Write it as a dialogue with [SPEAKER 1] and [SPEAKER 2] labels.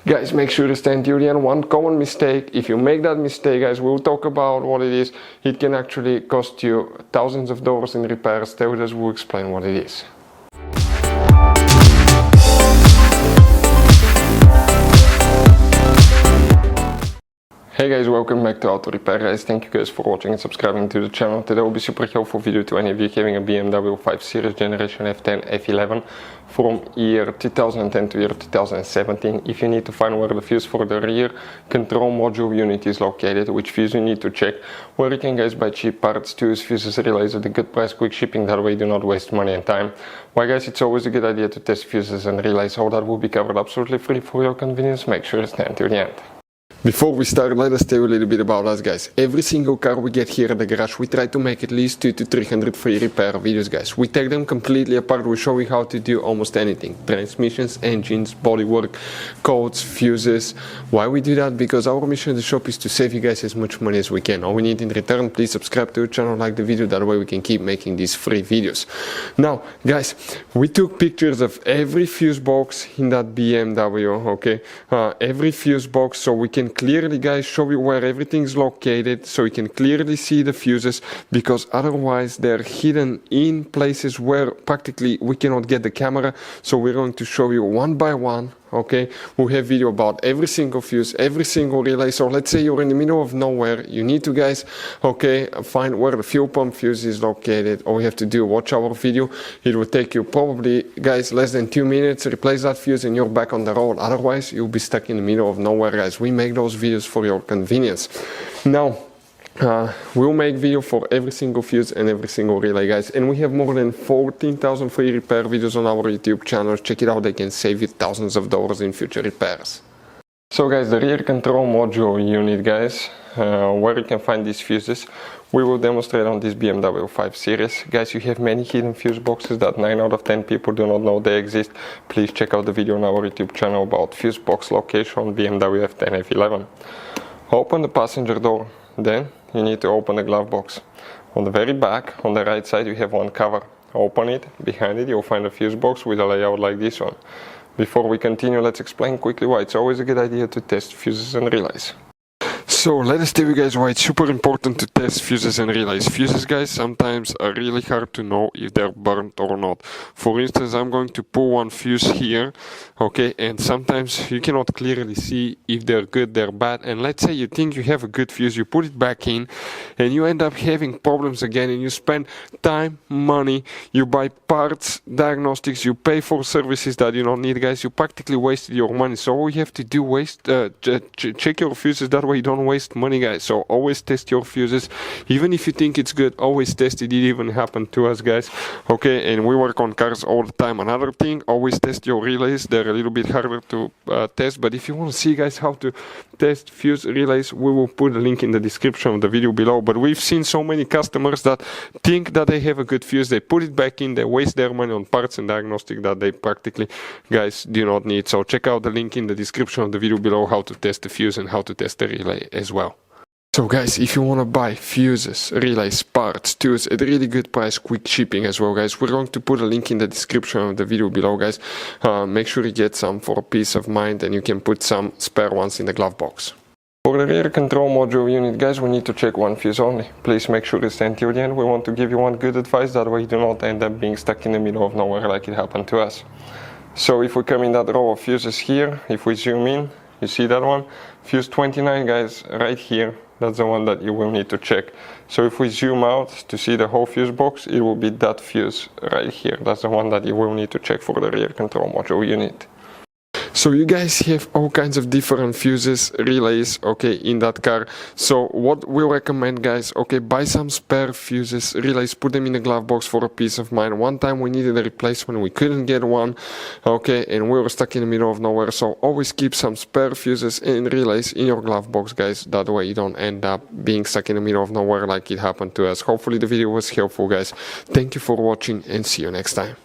[SPEAKER 1] Guys, make sure to stay until the end. One common mistake, if you make that mistake, guys, we'll talk about what it is. It can actually cost you thousands of dollars in repairs. Stay with us, we'll explain what it is. Hey guys, welcome back to Auto Repair guys. Thank you guys for watching and subscribing to the channel. Today will be super helpful video to any of you having a BMW 5 Series Generation F10 F11 from year 2010 to year 2017. If you need to find where the fuse for the rear control module unit is located, which fuse you need to check, where you can guys buy cheap parts, tools, fuses, relays at a good price, quick shipping, that way you do not waste money and time. Why guys, it's always a good idea to test fuses and relays. All that will be covered absolutely free for your convenience. Make sure to stay until the end. Before we start, let us tell you a little bit about us guys. Every single car we get here at the garage, we try to make at least 200 to 300 free repair videos guys. We take them completely apart, we show you how to do almost anything. Transmissions, engines, bodywork, codes, fuses. Why we do that? Because our mission in the shop is to save you guys as much money as we can. All we need in return, please subscribe to the channel, like the video, that way we can keep making these free videos. Now guys, we took pictures of every fuse box in that BMW, okay? Every fuse box, so we can clearly guys show you where everything is located, so you can clearly see the fuses, because otherwise they're hidden in places where practically we cannot get the camera. So we're going to show you one by one, okay? We have video about every single fuse, every single relay. So let's say you're in the middle of nowhere, you need to guys, okay, find where the fuel pump fuse is located. All you have to do, watch our video. It will take you probably guys less than 2 minutes, replace that fuse and you're back on the road. Otherwise you'll be stuck in the middle of nowhere guys. We make those videos for your convenience. Now we'll make video for every single fuse and every single relay guys, and we have more than 14,000 free repair videos on our YouTube channel. Check it out, they can save you thousands of dollars in future repairs. So guys, the rear control module unit guys, where you can find these fuses, we will demonstrate on this BMW 5 Series. Guys, you have many hidden fuse boxes that 9 out of 10 people do not know they exist. Please check out the video on our YouTube channel about fuse box location on BMW F10 F11. Open the passenger door, then you need to open the glove box. On the very back, on the right side, you have one cover. Open it. Behind it, you'll find a fuse box with a layout like this one. Before we continue, let's explain quickly why it's always a good idea to test fuses and relays. So let us tell you guys why it's super important to test fuses and relays. Fuses guys sometimes are really hard to know if they're burnt or not. For instance, I'm going to pull one fuse here, okay, and sometimes you cannot clearly see if they're good, they're bad. And let's say you think you have a good fuse, you put it back in and you end up having problems again, and you spend time, money, you buy parts, diagnostics, you pay for services that you don't need guys. You practically wasted your money. So all you have to do, check your fuses, that way you don't waste money guys. So always test your fuses, even if you think it's good, always test it. It even happened to us guys, okay? And we work on cars all the time. Another thing, always test your relays. They're a little bit harder to test, but if you want to see guys how to test fuse relays, we will put a link in the description of the video below. But we've seen so many customers that think that they have a good fuse, they put it back in, they waste their money on parts and diagnostic that they practically guys do not need. So check out the link in the description of the video below, how to test the fuse and how to test the relay as well. So guys, if you want to buy fuses, relays, parts, tools at a really good price, quick shipping as well guys, we're going to put a link in the description of the video below guys. Make sure you get some for peace of mind, and you can put some spare ones in the glove box. For the rear control module unit guys, we need to check one fuse only. Please make sure to stay until the end. We want to give you one good advice, that way you do not end up being stuck in the middle of nowhere like it happened to us. So if we come in that row of fuses here, if we zoom in, you see that one? Fuse 29 guys, right here. That's the one that you will need to check. So if we zoom out to see the whole fuse box, it will be that fuse right here. That's the one that you will need to check for the rear control module unit. So you guys have all kinds of different fuses, relays, okay, in that car. So what we recommend guys, okay, buy some spare fuses, relays, put them in the glove box for a peace of mind. One time we needed a replacement, we couldn't get one, okay, and we were stuck in the middle of nowhere. So always keep some spare fuses and relays in your glove box guys, that way you don't end up being stuck in the middle of nowhere like it happened to us. Hopefully the video was helpful guys. Thank you for watching and see you next time.